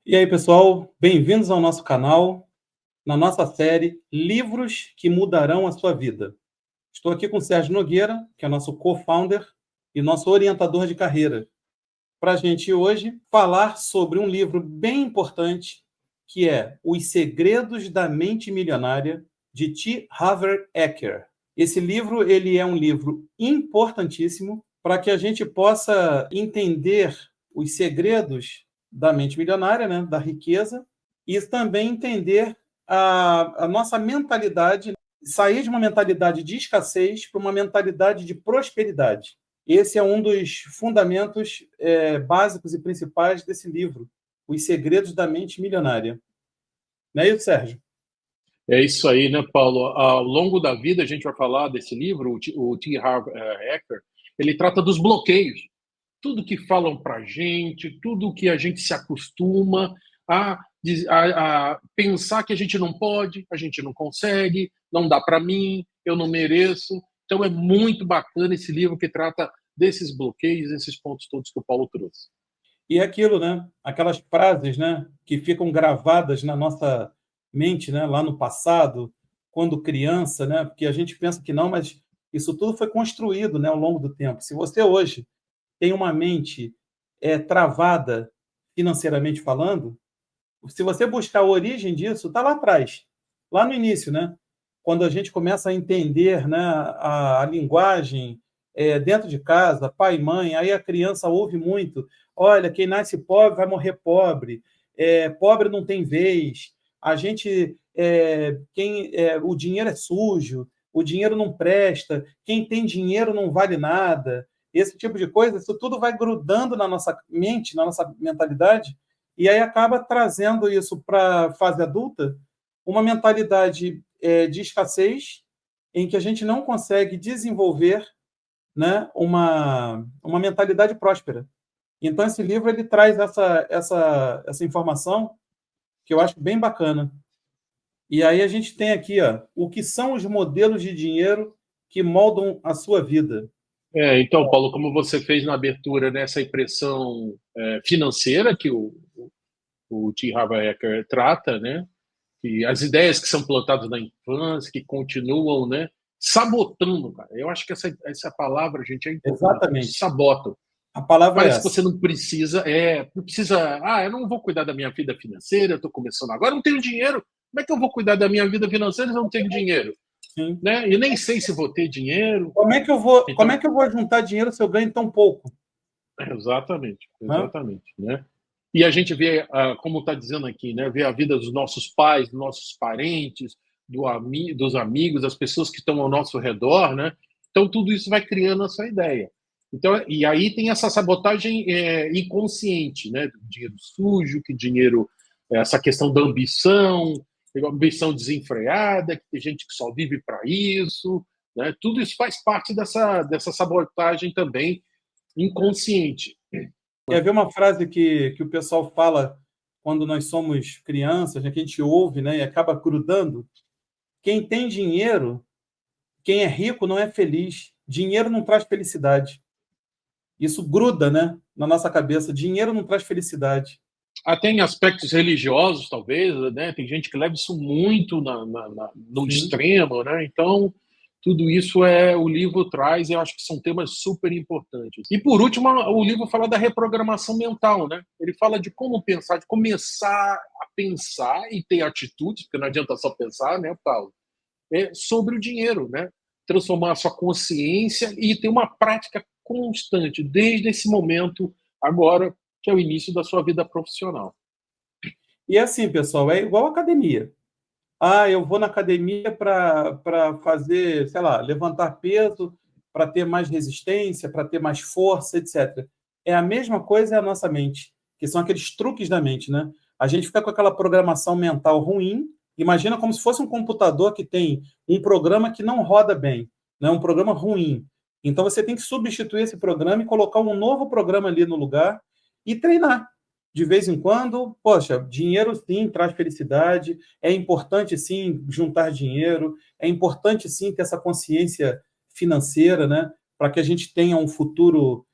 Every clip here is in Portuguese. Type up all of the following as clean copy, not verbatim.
E aí, pessoal, bem-vindos ao nosso canal, na nossa série Livros que Mudarão a Sua Vida. Estou aqui com o Sérgio Nogueira, que é nosso co-founder e nosso orientador de carreira, para a gente hoje falar sobre um livro bem importante, que é Os Segredos da Mente Milionária, de T. Harv Eker. Esse livro ele é um livro importantíssimo para que a gente possa entender os segredos da mente milionária, né, da riqueza, e também entender a nossa mentalidade, sair de uma mentalidade de escassez para uma mentalidade de prosperidade. Esse é um dos fundamentos básicos e principais desse livro, Os Segredos da Mente Milionária. Não é isso, Sérgio? É isso aí, né, Paulo? Ao longo da vida, a gente vai falar desse livro, o T. Harv Eker, ele trata dos bloqueios. Tudo que falam para a gente, tudo que a gente se acostuma a pensar que a gente não pode, a gente não consegue, não dá para mim, eu não mereço. Então é muito bacana esse livro que trata desses bloqueios, esses pontos todos que o Paulo trouxe. E é aquilo, né? Aquelas frases, né, que ficam gravadas na nossa mente, né, lá no passado, quando criança, né? Porque a gente pensa que não, mas isso tudo foi construído, né, ao longo do tempo. Se você hoje tem uma mente travada financeiramente falando, se você buscar a origem disso, está lá atrás, lá no início, né? Quando a gente começa a entender, né, a linguagem dentro de casa, pai e mãe, aí a criança ouve muito, olha, quem nasce pobre vai morrer pobre, pobre não tem vez, a gente, o dinheiro é sujo, o dinheiro não presta, quem tem dinheiro não vale nada, esse tipo de coisa, isso tudo vai grudando na nossa mente, na nossa mentalidade, e aí acaba trazendo isso para a fase adulta, uma mentalidade de escassez, em que a gente não consegue desenvolver, né, uma mentalidade próspera. Então, esse livro ele traz essa informação que eu acho bem bacana. E aí a gente tem aqui, ó, o que são os modelos de dinheiro que moldam a sua vida. Então, Paulo, como você fez na abertura, nessa impressão financeira que o T. Harv Eker trata, né? Que as ideias que são plantadas na infância, que continuam, né, sabotando, cara. Eu acho que essa palavra, gente, é importante. Exatamente. Sabotam. A palavra é Parece que essa. você não precisa, eu não vou cuidar da minha vida financeira, eu estou começando agora, eu não tenho dinheiro. Como é que eu vou cuidar da minha vida financeira se eu não tenho dinheiro? Sim. Né? E nem sei se vou ter dinheiro. Como é que eu vou juntar dinheiro se eu ganho tão pouco? Exatamente, Né? exatamente, né? E a gente vê, como está dizendo aqui, né? Vê a vida dos nossos pais, dos nossos parentes, dos amigos, das pessoas que estão ao nosso redor, né? Então tudo isso vai criando essa ideia. Então, e aí tem essa sabotagem inconsciente, né? Do dinheiro sujo, que dinheiro, essa questão da ambição desenfreada, que tem gente que só vive para isso, né? Tudo isso faz parte dessa sabotagem também inconsciente. Quer ver uma frase que o pessoal fala quando nós somos crianças, né, que a gente ouve, né, e acaba grudando? Quem tem dinheiro, quem é rico não é feliz. Dinheiro não traz felicidade. Isso gruda, né, na nossa cabeça. Dinheiro não traz felicidade. Até em aspectos religiosos, talvez, né? Tem gente que leva isso muito no Sim. extremo, né? Então, tudo isso o livro traz, e eu acho que são temas super importantes. E por último, o livro fala da reprogramação mental, né? Ele fala de como pensar, de começar a pensar e ter atitudes, porque não adianta só pensar, né, Paulo? Sobre o dinheiro, né? Transformar a sua consciência e ter uma prática constante, desde esse momento agora, que é o início da sua vida profissional. E assim, pessoal, é igual academia. Ah, eu vou na academia para fazer, sei lá, levantar peso, para ter mais resistência, para ter mais força, etc. É a mesma coisa a nossa mente, que são aqueles truques da mente, né? A gente fica com aquela programação mental ruim, imagina como se fosse um computador que tem um programa que não roda bem, né? Um programa ruim. Então você tem que substituir esse programa e colocar um novo programa ali no lugar e treinar. De vez em quando, poxa, dinheiro sim traz felicidade, é importante sim juntar dinheiro, é importante sim ter essa consciência financeira, né, para que a gente tenha um futuro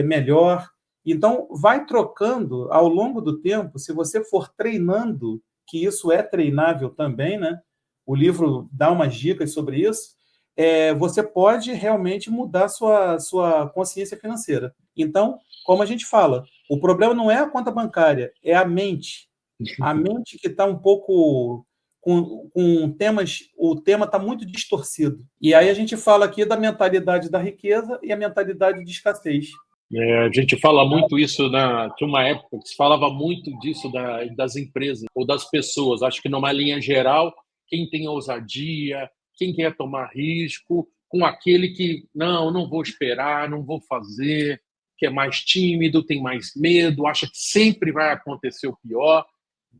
melhor. Então, vai trocando ao longo do tempo, se você for treinando, que isso é treinável também, né? O livro dá umas dicas sobre isso, você pode realmente mudar sua consciência financeira. Então, como a gente fala, o problema não é a conta bancária, é a mente. A mente que está um pouco com temas, o tema está muito distorcido. E aí a gente fala aqui da mentalidade da riqueza e a mentalidade de escassez. A gente fala muito isso, tinha uma época que se falava muito disso das empresas ou das pessoas. Acho que numa linha geral, quem tem ousadia, quem quer tomar risco, com aquele que, não vou esperar, não vou fazer, que é mais tímido, tem mais medo, acha que sempre vai acontecer o pior.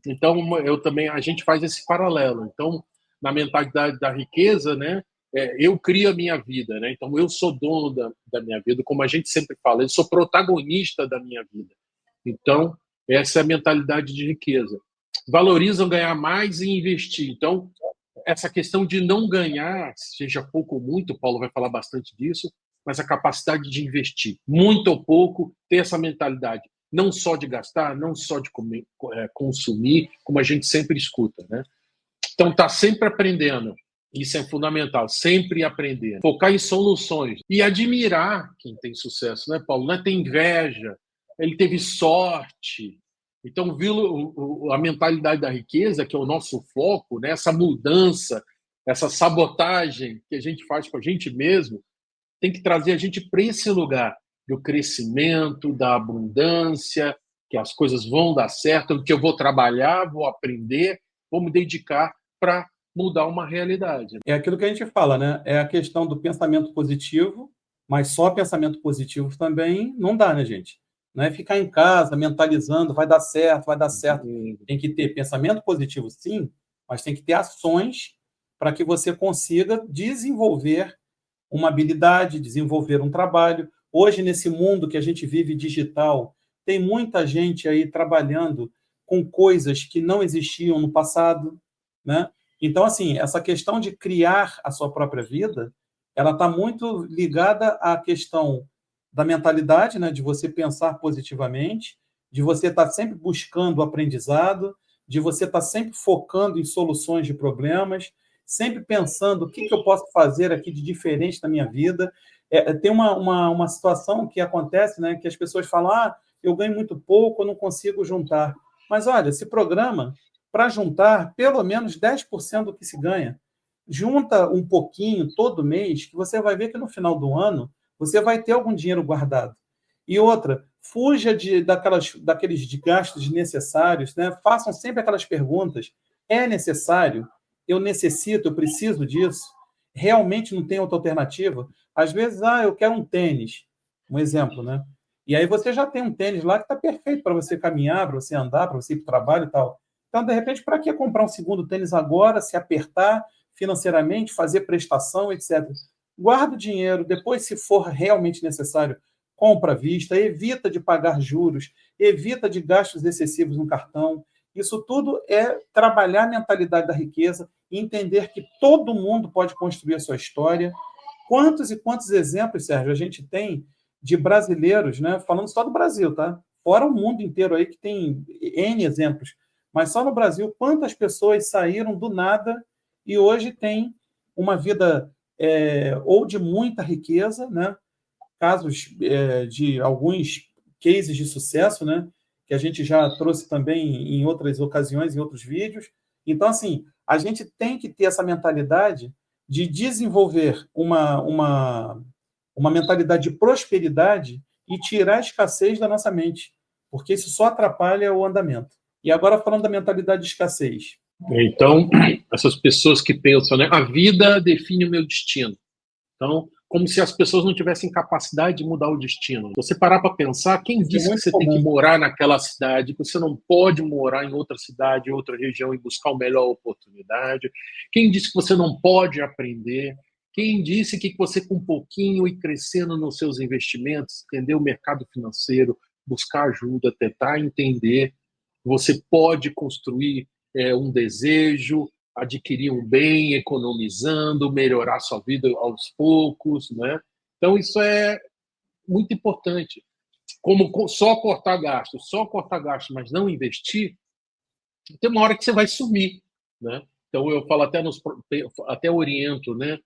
Então, a gente faz esse paralelo. Então, na mentalidade da riqueza, né, eu crio a minha vida, né? Então, eu sou dono da minha vida, como a gente sempre fala, eu sou protagonista da minha vida. Então, essa é a mentalidade de riqueza. Valorizam ganhar mais e investir. Então, essa questão de não ganhar, seja pouco ou muito, o Paulo vai falar bastante disso, mas a capacidade de investir, muito ou pouco, ter essa mentalidade, não só de gastar, não só de consumir, como a gente sempre escuta, né? Então, está sempre aprendendo. Isso é fundamental, sempre aprender. Focar em soluções e admirar quem tem sucesso, né, Paulo? Não é ter inveja, ele teve sorte. Então, viu a mentalidade da riqueza, que é o nosso foco, né? Essa mudança, essa sabotagem que a gente faz com a gente mesmo, tem que trazer a gente para esse lugar do crescimento, da abundância, que as coisas vão dar certo, que eu vou trabalhar, vou aprender, vou me dedicar para mudar uma realidade. É aquilo que a gente fala, né? É a questão do pensamento positivo, mas só pensamento positivo também não dá, né, gente? Não é ficar em casa mentalizando, vai dar certo, vai dar certo. Tem que ter pensamento positivo, sim, mas tem que ter ações para que você consiga desenvolver uma habilidade, desenvolver um trabalho. Hoje, nesse mundo que a gente vive digital, tem muita gente aí trabalhando com coisas que não existiam no passado, né? Então, assim, essa questão de criar a sua própria vida, ela está muito ligada à questão da mentalidade, né? De você pensar positivamente, de você estar sempre buscando o aprendizado, de você estar sempre focando em soluções de problemas, sempre pensando o que eu posso fazer aqui de diferente na minha vida. Tem uma situação que acontece, né, que as pessoas falam, eu ganho muito pouco, eu não consigo juntar. Mas, olha, se programa para juntar pelo menos 10% do que se ganha. Junta um pouquinho todo mês, que você vai ver que no final do ano você vai ter algum dinheiro guardado. E outra, fuja daqueles de gastos desnecessários, né? Façam sempre aquelas perguntas: é necessário? Eu necessito, eu preciso disso? Realmente não tem outra alternativa? Às vezes, eu quero um tênis, um exemplo, né? E aí você já tem um tênis lá que está perfeito para você caminhar, para você andar, para você ir para o trabalho e tal. Então, de repente, para que comprar um segundo tênis agora, se apertar financeiramente, fazer prestação, etc. Guarda o dinheiro, depois, se for realmente necessário, compra à vista, evita de pagar juros, evita de gastos excessivos no cartão. Isso tudo é trabalhar a mentalidade da riqueza e entender que todo mundo pode construir a sua história. Quantos e quantos exemplos, Sérgio, a gente tem de brasileiros, né? Falando só do Brasil, tá? Fora o mundo inteiro aí que tem N exemplos. Mas só no Brasil, quantas pessoas saíram do nada e hoje têm uma vida ou de muita riqueza, né? Casos de alguns cases de sucesso, né? Que a gente já trouxe também em outras ocasiões, em outros vídeos. Então, assim, a gente tem que ter essa mentalidade de desenvolver uma mentalidade de prosperidade e tirar a escassez da nossa mente, porque isso só atrapalha o andamento. E agora, falando da mentalidade de escassez. Então, essas pessoas que pensam, né? A vida define o meu destino. Então, como se as pessoas não tivessem capacidade de mudar o destino. Você parar para pensar, quem disse que você tem que morar naquela cidade, que você não pode morar em outra cidade, em outra região e buscar uma melhor oportunidade? Quem disse que você não pode aprender? Quem disse que você, com um pouquinho e crescendo nos seus investimentos, entender o mercado financeiro, buscar ajuda, tentar entender, você pode construir um desejo, adquirir um bem, economizando, melhorar sua vida aos poucos, né? Então, isso é muito importante. como só cortar gasto, mas não investir, tem uma hora que você vai sumir, né? Então eu falo até oriento, né,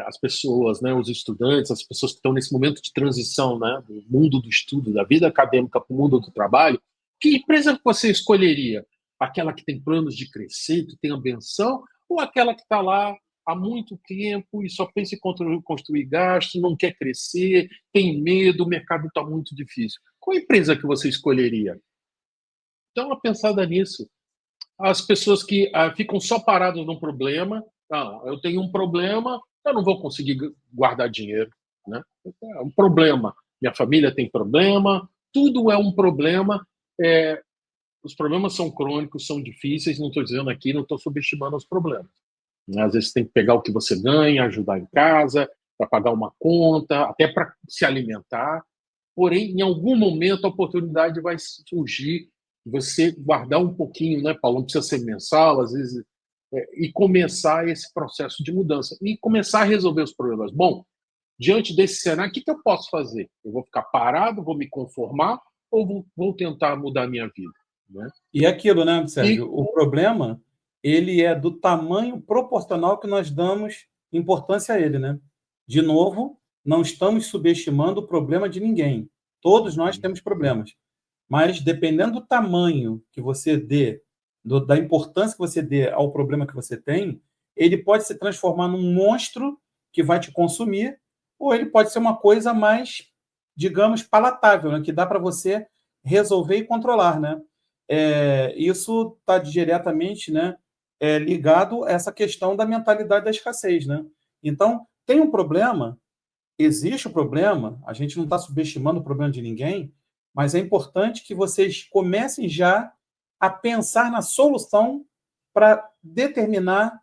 as pessoas, né, os estudantes, as pessoas que estão nesse momento de transição, né, do mundo do estudo, da vida acadêmica para o mundo do trabalho, que empresa você escolheria? Aquela que tem planos de crescer, que tem ambição, ou aquela que está lá há muito tempo e só pensa em construir gastos, não quer crescer, tem medo, o mercado está muito difícil? Qual empresa que você escolheria? Dá uma pensada nisso. As pessoas que ficam só paradas num problema, não, eu tenho um problema, eu não vou conseguir guardar dinheiro, né? É um problema. Minha família tem problema, tudo é um problema. Os problemas são crônicos, são difíceis, não estou dizendo aqui, não estou subestimando os problemas. Às vezes tem que pegar o que você ganha, ajudar em casa, para pagar uma conta, até para se alimentar. Porém, em algum momento, a oportunidade vai surgir você guardar um pouquinho, né, Paulo? Não precisa ser mensal, às vezes, e começar esse processo de mudança e começar a resolver os problemas. Bom, diante desse cenário, o que eu posso fazer? Eu vou ficar parado, vou me conformar ou vou tentar mudar a minha vida? Né? E é aquilo, né, Sérgio? O problema, ele é do tamanho proporcional que nós damos importância a ele, né? De novo, não estamos subestimando o problema de ninguém. Todos nós temos problemas. Mas, dependendo do tamanho que você dê, da importância que você dê ao problema que você tem, ele pode se transformar num monstro que vai te consumir, ou ele pode ser uma coisa mais, digamos, palatável, né? Que dá para você resolver e controlar, né? Isso está diretamente, né, ligado a essa questão da mentalidade da escassez, né? Então, tem um problema, existe o problema, a gente não está subestimando o problema de ninguém, mas é importante que vocês comecem já a pensar na solução para determinar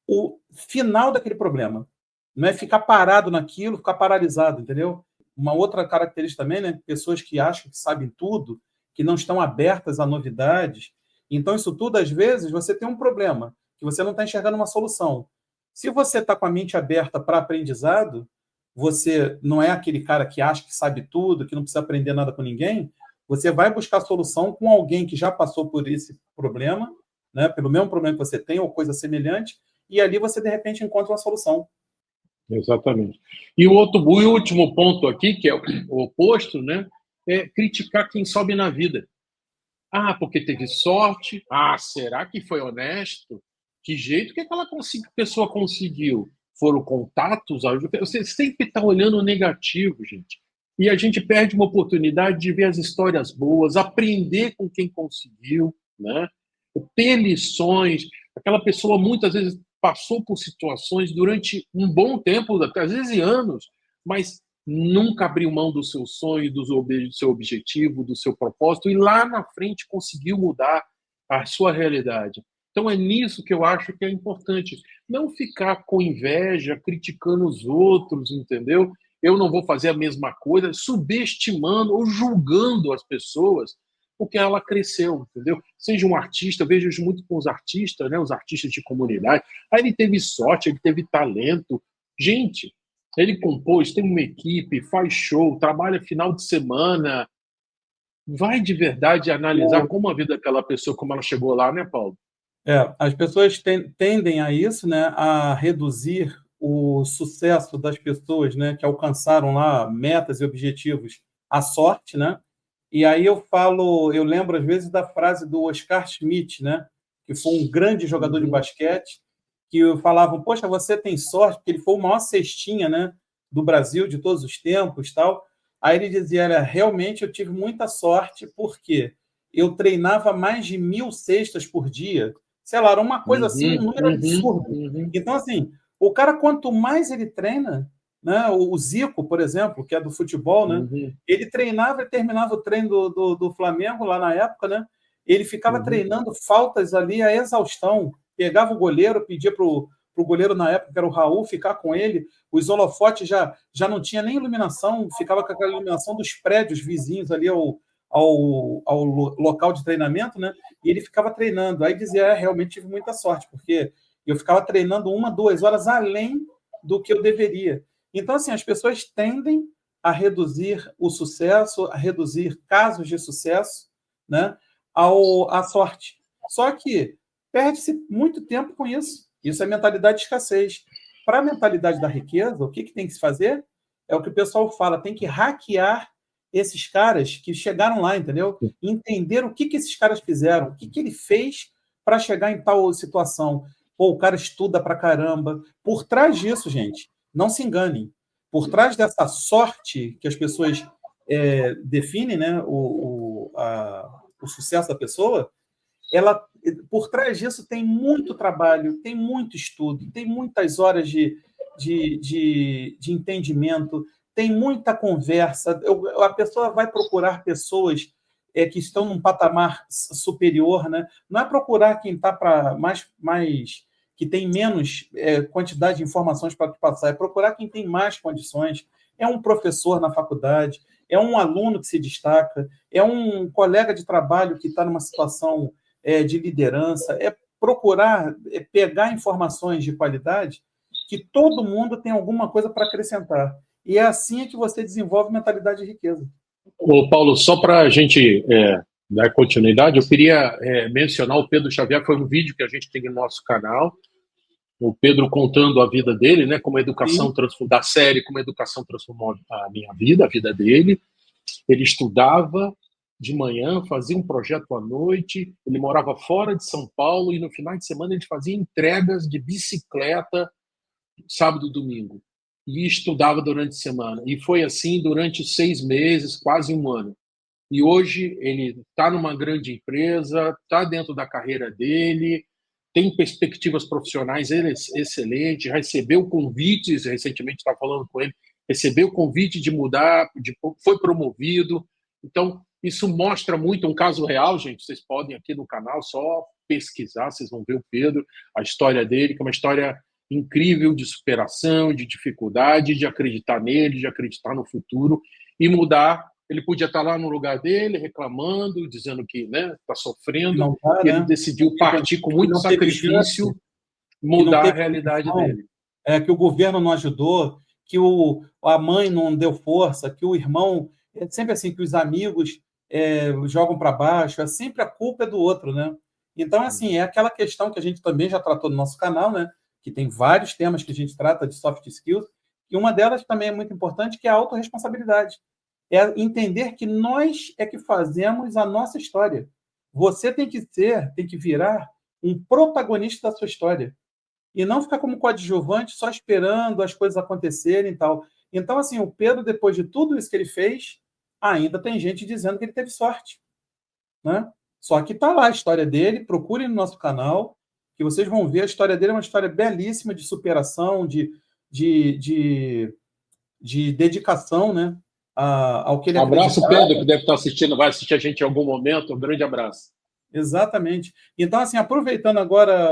o final daquele problema. Não é ficar parado naquilo, ficar paralisado, entendeu? Uma outra característica também, né? Pessoas que acham que sabem tudo, que não estão abertas a novidades. Então, isso tudo, às vezes, você tem um problema, que você não está enxergando uma solução. Se você está com a mente aberta para aprendizado, você não é aquele cara que acha que sabe tudo, que não precisa aprender nada com ninguém, você vai buscar solução com alguém que já passou por esse problema, né, pelo mesmo problema que você tem, ou coisa semelhante, e ali você, de repente, encontra uma solução. Exatamente. E o último ponto aqui, que é o oposto, né, é criticar quem sobe na vida. Ah, porque teve sorte. Ah, será que foi honesto? Que jeito que aquela pessoa conseguiu? Foram contatos? Você sempre está olhando o negativo, gente. E a gente perde uma oportunidade de ver as histórias boas, aprender com quem conseguiu, né? Ter lições. Aquela pessoa muitas vezes passou por situações durante um bom tempo, às vezes anos, mas nunca abriu mão do seu sonho, do seu objetivo, do seu propósito, e lá na frente conseguiu mudar a sua realidade. Então é nisso que eu acho que é importante. Não ficar com inveja, criticando os outros, entendeu? Eu não vou fazer a mesma coisa, subestimando ou julgando as pessoas porque ela cresceu, entendeu? Seja um artista, eu vejo muito com os artistas, né? Os artistas de comunidade. Aí ele teve sorte, ele teve talento. Gente, ele compôs, tem uma equipe, faz show, trabalha final de semana. Vai de verdade analisar como a vida daquela pessoa, como ela chegou lá, né, Paulo? As pessoas tendem a isso, né, a reduzir o sucesso das pessoas, né, que alcançaram lá metas e objetivos à sorte, né? E aí eu lembro às vezes da frase do Oscar Schmidt, né, que foi um grande jogador de basquete, que falavam, poxa, você tem sorte, porque ele foi o maior cestinha, né, do Brasil de todos os tempos, tal. Aí ele dizia, realmente eu tive muita sorte, porque eu treinava mais de 1.000 cestas por dia, sei lá, era uma coisa assim, um número absurdo. Então, assim, o cara, quanto mais ele treina, né, o Zico, por exemplo, que é do futebol, né, ele treinava e terminava o treino do Flamengo lá na época, né, ele ficava treinando faltas ali a exaustão, pegava o goleiro, pedia para o goleiro na época, que era o Raul, ficar com ele, os holofotes já não tinha nem iluminação, ficava com aquela iluminação dos prédios vizinhos ali ao local de treinamento, né? E ele ficava treinando. Aí dizia, realmente tive muita sorte, porque eu ficava treinando 1, 2 horas além do que eu deveria. Então, assim, as pessoas tendem a reduzir o sucesso, a reduzir casos de sucesso, né, à sorte. Só que perde-se muito tempo com isso. Isso é mentalidade de escassez. Para a mentalidade da riqueza, o que tem que se fazer? É o que o pessoal fala, tem que hackear esses caras que chegaram lá, entendeu? Entender o que esses caras fizeram, o que ele fez para chegar em tal situação. Pô, o cara estuda pra caramba. Por trás disso, gente, não se enganem. Por trás dessa sorte que as pessoas definem, né, o sucesso da pessoa, por trás disso tem muito trabalho, tem muito estudo, tem muitas horas de entendimento, tem muita conversa. A pessoa vai procurar pessoas que estão num patamar superior, né? Não é procurar quem está para mais que tem menos quantidade de informações para passar, é procurar quem tem mais condições. É um professor na faculdade, é um aluno que se destaca, é um colega de trabalho que está numa situação de liderança, é procurar pegar informações de qualidade que todo mundo tem alguma coisa para acrescentar. E é assim que você desenvolve mentalidade de riqueza. Ô, Paulo, só para a gente dar continuidade, eu queria mencionar o Pedro Xavier, foi um vídeo que a gente tem no nosso canal, o Pedro contando a vida dele, né, como a educação da série, como a educação transformou a minha vida, a vida dele. Ele estudava de manhã, fazia um projeto à noite, ele morava fora de São Paulo e no final de semana ele fazia entregas de bicicleta sábado e domingo. E estudava durante a semana. E foi assim durante 6 meses, quase um ano. E hoje ele está numa grande empresa, está dentro da carreira dele, tem perspectivas profissionais excelentes, recebeu convites, recentemente estava falando com ele, recebeu convite de mudar, foi promovido. Então, isso mostra muito um caso real, gente. Vocês podem aqui no canal só pesquisar, vocês vão ver o Pedro, a história dele, que é uma história incrível de superação, de dificuldade, de acreditar nele, de acreditar no futuro e mudar. Ele podia estar lá no lugar dele, reclamando, dizendo que está sofrendo, não tá, e ele né? decidiu partir com muito sacrifício, mudar a realidade dele. Que o governo não ajudou, que a mãe não deu força, que o irmão... É sempre assim, que os amigos jogam para baixo, é sempre a culpa é do outro, né? Então, assim, é aquela questão que a gente também já tratou no nosso canal, né? Que tem vários temas que a gente trata de soft skills, e uma delas também é muito importante, que é a autorresponsabilidade. É entender que nós é que fazemos a nossa história. Você tem que virar um protagonista da sua história. E não ficar como coadjuvante só esperando as coisas acontecerem e tal. Então, assim, o Pedro, depois de tudo isso que ele fez, ainda tem gente dizendo que ele teve sorte, né? Só que está lá a história dele, procurem no nosso canal, que vocês vão ver, a história dele é uma história belíssima de superação, de dedicação, né, ao que ele Abraço, acreditava. Pedro, que deve estar assistindo, vai assistir a gente em algum momento. Um grande abraço. Exatamente. Então, assim, aproveitando agora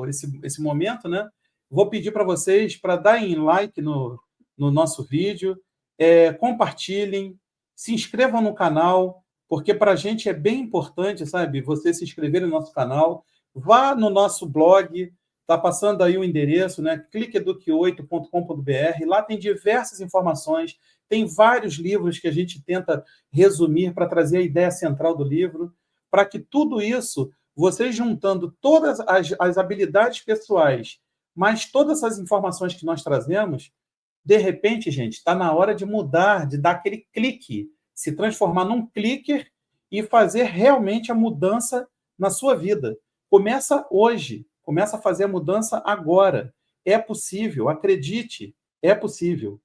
esse momento, né, vou pedir para vocês para darem like no nosso vídeo, compartilhem, se inscrevam no canal, porque para a gente é bem importante, sabe, você se inscrever no nosso canal. Vá no nosso blog, está passando aí o endereço, né, cliqueduque8.com.br, lá tem diversas informações, tem vários livros que a gente tenta resumir para trazer a ideia central do livro, para que tudo isso, vocês juntando todas as habilidades pessoais, mais todas as informações que nós trazemos, de repente, gente, está na hora de mudar, de dar aquele clique, se transformar num clicker e fazer realmente a mudança na sua vida. Começa hoje, começa a fazer a mudança agora. É possível, acredite, é possível.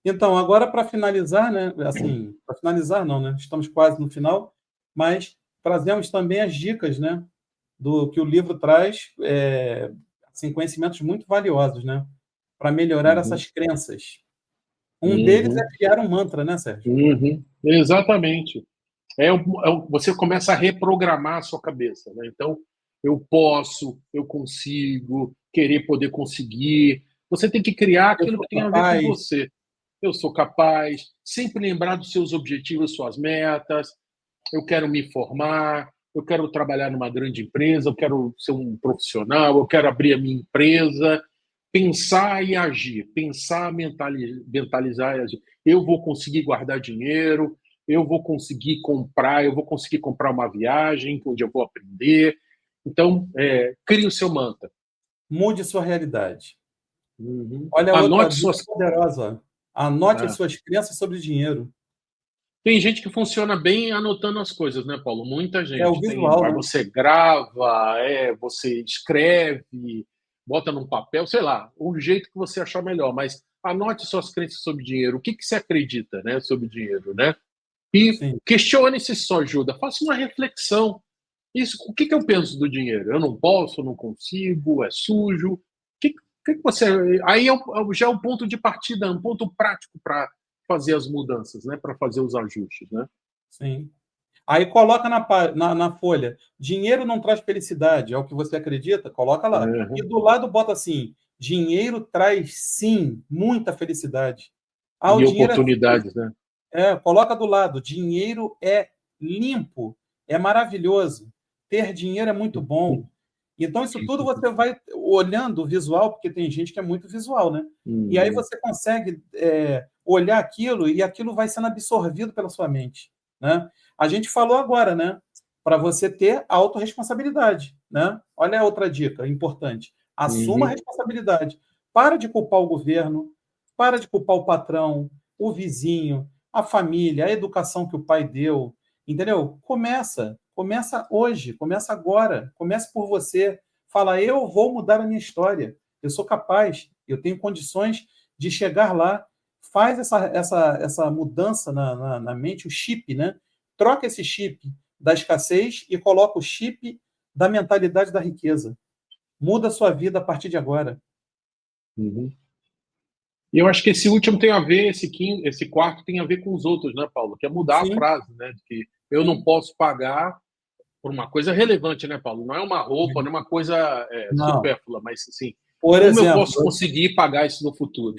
Então, agora para finalizar, né? Assim, para finalizar não, né? Estamos quase no final, mas trazemos também as dicas, né? Do que o livro traz, assim, conhecimentos muito valiosos, né? Para melhorar essas crenças. Um deles é criar um mantra, né, Sérgio? Exatamente. Você começa a reprogramar a sua cabeça, né? Então, eu posso, eu consigo, querer poder conseguir. Você tem que criar aquilo que tem a ver com você. Eu sou capaz, sempre lembrar dos seus objetivos, suas metas. Eu quero me formar, eu quero trabalhar numa grande empresa, eu quero ser um profissional, eu quero abrir a minha empresa. pensar e agir, pensar, mentalizar e agir. Eu vou conseguir guardar dinheiro, eu vou conseguir comprar uma viagem onde eu vou aprender. Então, crie o seu mantra. Mude sua realidade. Uhum. Olha a outra Anote dica suas. poderosa. Anote as suas crenças sobre dinheiro. Tem gente que funciona bem anotando as coisas, né, Paulo? Muita É o gente tem. visual, Vai, né? você grava, você escreve, bota num papel, sei lá, o jeito que você achar melhor. Mas anote suas crenças sobre dinheiro. O que você acredita, né, sobre dinheiro, né? E Sim. questione se isso ajuda. Faça uma reflexão. Isso, o que eu penso do dinheiro? Eu não posso, não consigo, é sujo. O que você. Aí já é um ponto de partida, um ponto prático para fazer as mudanças, né? Para fazer os ajustes, né? Sim. Aí coloca na folha, dinheiro não traz felicidade, é o que você acredita? Coloca lá. E Uhum. do lado bota assim, dinheiro traz, sim, muita felicidade. Ah, o E dinheiro é oportunidades, sujo. né? Coloca do lado, dinheiro é limpo, é maravilhoso. Ter dinheiro é muito bom. Então, isso tudo você vai olhando o visual, porque tem gente que é muito visual, né? E aí Uhum. você consegue olhar aquilo e aquilo vai sendo absorvido pela sua mente, né? A gente falou agora, né? Para você ter autorresponsabilidade, né? Olha a outra dica importante. Assuma a Uhum. responsabilidade. Para de culpar o governo, para de culpar o patrão, o vizinho, a família, a educação que o pai deu, entendeu? Começa hoje, começa agora, comece por você. Fala, eu vou mudar a minha história, eu sou capaz, eu tenho condições de chegar lá. Faz essa mudança na mente, o chip, né? Troca esse chip da escassez e coloca o chip da mentalidade da riqueza. Muda a sua vida a partir de agora. Uhum. E eu acho que esse último tem a ver, esse quarto tem a ver com os outros, né, Paulo? Que é mudar a Sim, frase, né? De que eu não sim. posso pagar por uma coisa relevante, né, Paulo? Não é uma roupa, não é uma coisa Não. supérflua, mas assim, Por como eu exemplo, posso conseguir pagar isso no futuro?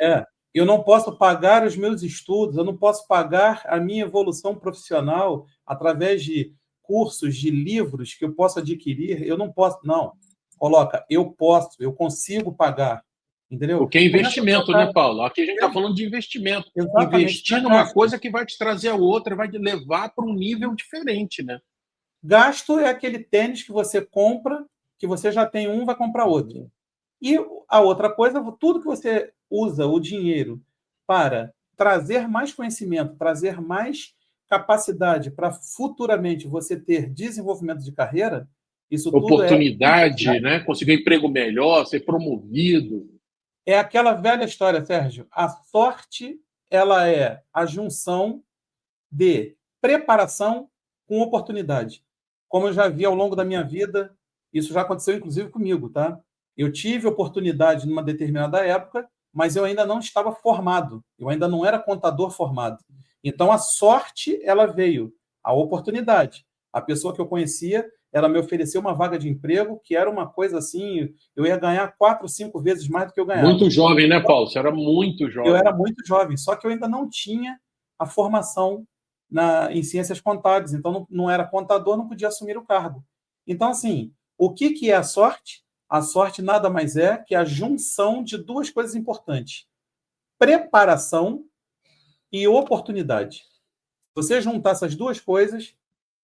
eu não posso pagar os meus estudos, eu não posso pagar a minha evolução profissional através de cursos, de livros que eu posso adquirir. Eu não posso, não. Coloca, eu posso, eu consigo pagar. Entendeu? Porque é Começa a investimento, trocar. né, Paulo? Aqui a gente está falando de investimento. Exatamente, não Investir é numa gasto. coisa que vai te trazer a outra, vai te levar para um nível diferente, né? Gasto é aquele tênis que você compra, que você já tem um, vai comprar outro. E a outra coisa, tudo que você usa o dinheiro para trazer mais conhecimento, trazer mais capacidade para futuramente você ter desenvolvimento de carreira, isso tudo Oportunidade, né? Conseguir um emprego melhor, ser promovido. é aquela velha história, Sérgio. A sorte, ela é a junção de preparação com oportunidade. Como eu já vi ao longo da minha vida, isso já aconteceu inclusive comigo, tá? Eu tive oportunidade numa determinada época, mas eu ainda não estava formado, eu ainda não era contador formado. Então a sorte, ela veio, a oportunidade. A pessoa que eu conhecia, ela me ofereceu uma vaga de emprego que era uma coisa assim, eu ia ganhar 4, 5 vezes mais do que eu Muito ganhava. jovem, né, Paulo? Você era muito Eu era jovem. muito jovem, só que eu ainda não tinha a formação em ciências contábeis, então não era contador, não podia assumir o cargo. Então, assim, o que é a sorte? A sorte nada mais é que a junção de duas coisas importantes: preparação e oportunidade. Se você juntar essas duas coisas,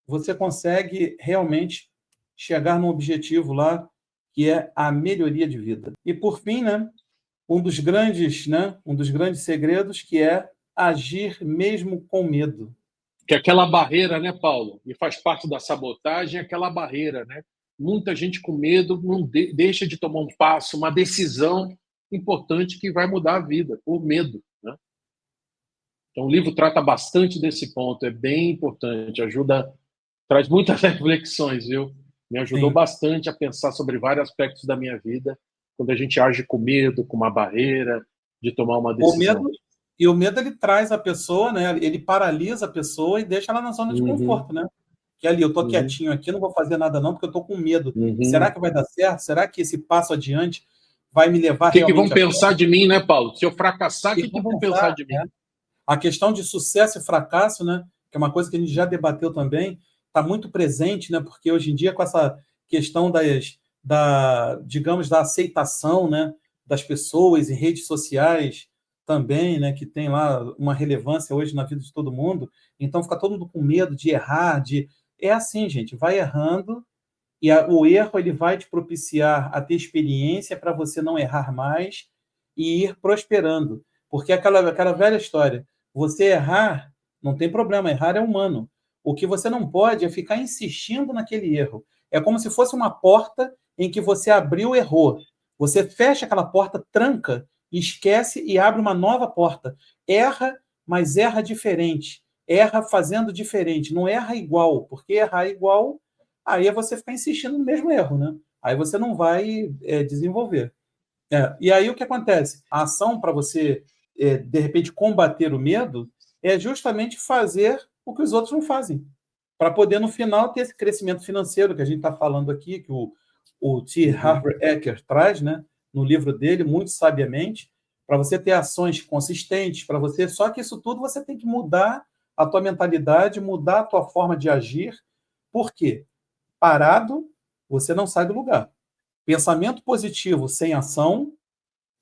você consegue realmente chegar num objetivo lá que é a melhoria de vida. E por fim, né, um dos grandes segredos que é agir mesmo com medo. Que é aquela barreira, né, Paulo? E faz parte da sabotagem, aquela barreira, né? Muita gente com medo não deixa de tomar um passo, uma decisão importante que vai mudar a vida, por medo, né? Então, o livro trata bastante desse ponto, é bem importante, ajuda, traz muitas reflexões, viu? Me ajudou Sim. bastante a pensar sobre vários aspectos da minha vida, quando a gente age com medo, com uma barreira, de tomar uma O decisão. medo e o medo ele traz a pessoa, né? Ele paralisa a pessoa e deixa ela na zona de Uhum, conforto, né? Que ali eu tô uhum, quietinho aqui, não vou fazer nada não, porque eu tô com medo. Será uhum. que vai dar certo? Será que esse passo adiante vai me levar O que vão realmente a pensar de mim, né, Paulo? Se eu fracassar, o que que vão vão pensar pensar, de né? mim? A questão de sucesso e fracasso, né, que é uma coisa que a gente já debateu também, está muito presente, né, porque hoje em dia com essa questão digamos, da aceitação, né, das pessoas em redes sociais também, né, que tem lá uma relevância hoje na vida de todo mundo. Então fica todo mundo com medo de errar, de... É assim, gente, vai errando e o erro ele vai te propiciar a ter experiência para você não errar mais e ir prosperando. Porque aquela velha história, você errar, não tem problema, errar é humano. O que você não pode é ficar insistindo naquele erro. É como se fosse uma porta em que você abriu e errou. Você fecha aquela porta, tranca, esquece e abre uma nova porta. Erra, mas erra diferente. Erra fazendo diferente. Não erra igual, porque errar igual, aí é você ficar insistindo no mesmo erro, né? Aí você não vai desenvolver. E aí o que acontece? A ação para você, de repente, combater o medo é justamente fazer o que os outros não fazem, para poder, no final, ter esse crescimento financeiro que a gente está falando aqui, que o T. Harv Eker traz, né, no livro dele, muito sabiamente, para você ter ações consistentes, para você. Só que isso tudo você tem que mudar a tua mentalidade, mudar a tua forma de agir. Por quê? Parado, você não sai do lugar. Pensamento positivo sem ação,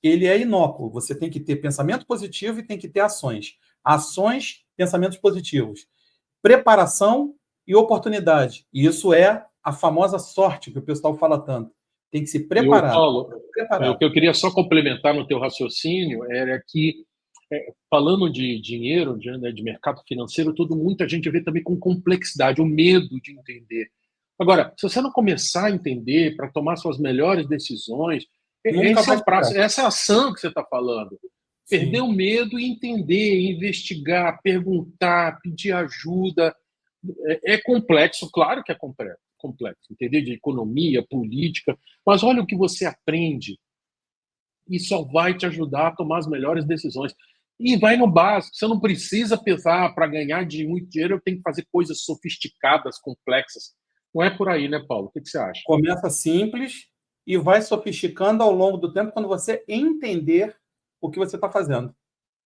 ele é inócuo. Você tem que ter pensamento positivo e tem que ter ações. Ações, pensamentos positivos. Preparação e oportunidade. E isso é a famosa sorte que o pessoal fala tanto. Tem que se Eu, preparar. Paulo, o Preparar. que eu queria só complementar no teu raciocínio era que, falando de dinheiro, de mercado financeiro, muita gente vê também com complexidade, o medo de entender. Agora, se você não começar a entender para tomar suas melhores decisões, Nunca esse é vai o prazo, chegar. essa é a ação que você está falando. Perder Sim. o medo e entender, investigar, perguntar, pedir ajuda. É complexo, claro que é complexo, entender de economia, política, mas olha o que você aprende e só vai te ajudar a tomar as melhores decisões. E vai no básico, você não precisa pensar para ganhar muito dinheiro, eu tenho que fazer coisas sofisticadas, complexas. Não é por aí, né, Paulo? O que você acha? Começa simples e vai sofisticando ao longo do tempo quando você entender o que você está fazendo.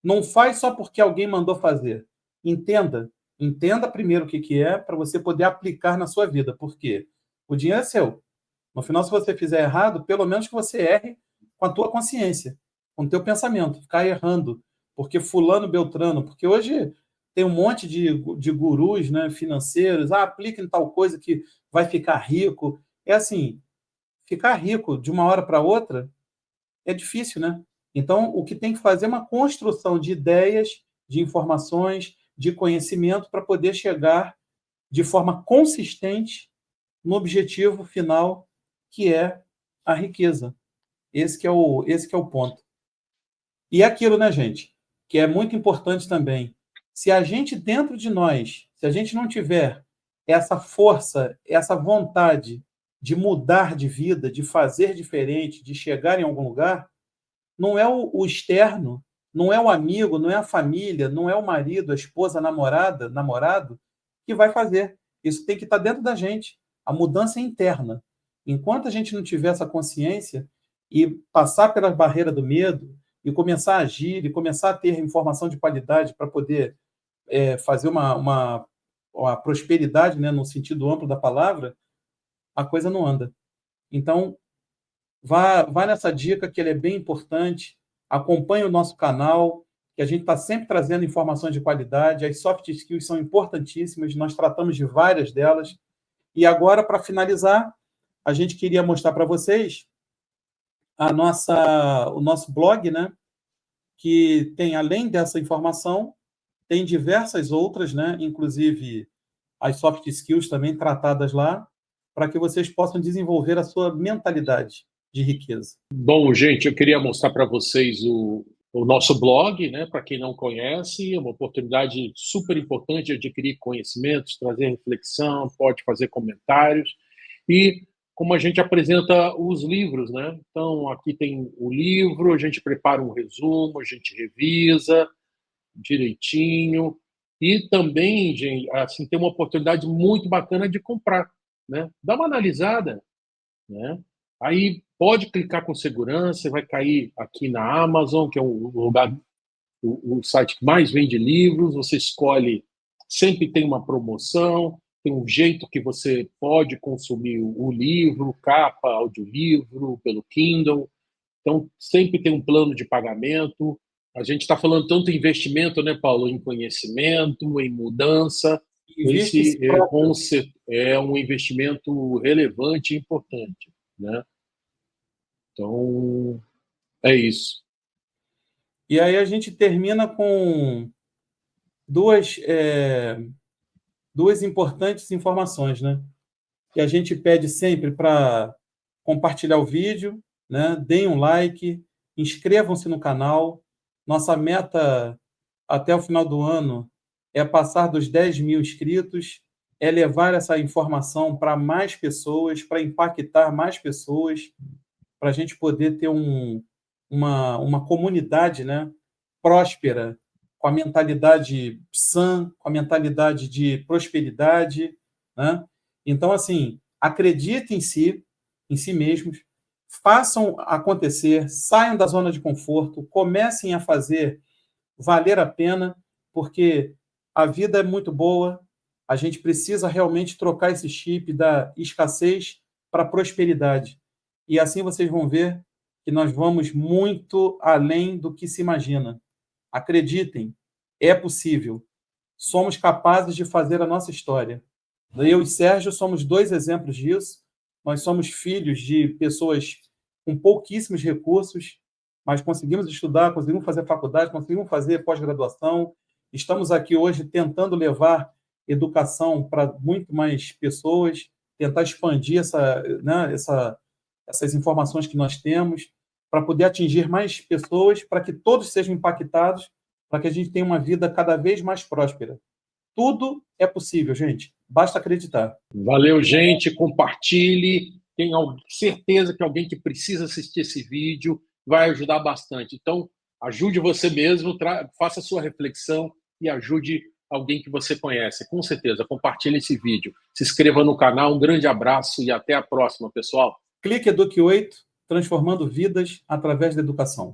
Não faz só porque alguém mandou fazer. Entenda. Entenda primeiro o que é para você poder aplicar na sua vida. Por quê? O dinheiro é seu. No final, se você fizer errado, pelo menos que você erre com a tua consciência, com o teu pensamento. Ficar errando. Porque fulano, beltrano. Porque hoje tem um monte de gurus, né, financeiros. Aplica em tal coisa que vai ficar rico. É assim, ficar rico de uma hora para outra é difícil, né? Então, o que tem que fazer é uma construção de ideias, de informações, de conhecimento para poder chegar de forma consistente no objetivo final, que é a riqueza. Esse que é o ponto. E é aquilo, né, gente, que é muito importante também. Se a gente, dentro de nós, se a gente não tiver essa força, essa vontade de mudar de vida, de fazer diferente, de chegar em algum lugar, não é o externo, não é o amigo, não é a família, não é o marido, a esposa, a namorada, namorado, que vai fazer. Isso tem que estar dentro da gente. A mudança é interna. Enquanto a gente não tiver essa consciência e passar pela barreira do medo e começar a agir e começar a ter informação de qualidade para poder fazer uma prosperidade, né, no sentido amplo da palavra, a coisa não anda. Então, vá nessa dica que ele é bem importante. Acompanhe o nosso canal, que a gente está sempre trazendo informações de qualidade. As soft skills são importantíssimas, nós tratamos de várias delas. E agora, para finalizar, a gente queria mostrar para vocês o nosso blog, né? Que tem, além dessa informação, tem diversas outras, né? Inclusive as soft skills também tratadas lá, para que vocês possam desenvolver a sua mentalidade de riqueza. Bom, gente, eu queria mostrar para vocês o nosso blog, né? Para quem não conhece, é uma oportunidade super importante de adquirir conhecimentos, trazer reflexão, pode fazer comentários. E como a gente apresenta os livros, né? Então, aqui tem o livro, a gente prepara um resumo, a gente revisa direitinho. E também, gente, assim, tem uma oportunidade muito bacana de comprar, né? Dá uma analisada, né? Aí pode clicar com segurança, você vai cair aqui na Amazon, que é o lugar, o site que mais vende livros. Você escolhe, sempre tem uma promoção, tem um jeito que você pode consumir o livro, capa, audiolivro, pelo Kindle. Então, sempre tem um plano de pagamento. A gente está falando tanto em investimento, né, Paulo? Em conhecimento, em mudança. Invista em si Esse próprio. é um investimento relevante e importante, né? Então, é isso. E aí a gente termina com duas, duas importantes informações, né? Que a gente pede sempre para compartilhar o vídeo, né? Deem um like, inscrevam-se no canal. Nossa meta até o final do ano é passar dos 10 mil inscritos, é levar essa informação para mais pessoas, para impactar mais pessoas, para a gente poder ter uma comunidade, né, próspera, com a mentalidade sã, com a mentalidade de prosperidade, né? Então, assim, acreditem em si mesmos, façam acontecer, saiam da zona de conforto, comecem a fazer valer a pena, porque a vida é muito boa, a gente precisa realmente trocar esse chip da escassez para a prosperidade. E assim vocês vão ver que nós vamos muito além do que se imagina. Acreditem, é possível. Somos capazes de fazer a nossa história. Eu e Sérgio somos dois exemplos disso. Nós somos filhos de pessoas com pouquíssimos recursos, mas conseguimos estudar, conseguimos fazer faculdade, conseguimos fazer pós-graduação. Estamos aqui hoje tentando levar educação para muito mais pessoas, tentar expandir essas informações que nós temos, para poder atingir mais pessoas, para que todos sejam impactados, para que a gente tenha uma vida cada vez mais próspera. Tudo é possível, gente. Basta acreditar. Valeu, gente. Compartilhe. Tenho certeza que alguém que precisa assistir esse vídeo vai ajudar bastante. Então, ajude você mesmo, faça a sua reflexão e ajude alguém que você conhece. Com certeza, compartilhe esse vídeo. Se inscreva no canal. Um grande abraço e até a próxima, pessoal. Clique Eduque 8, transformando vidas através da educação.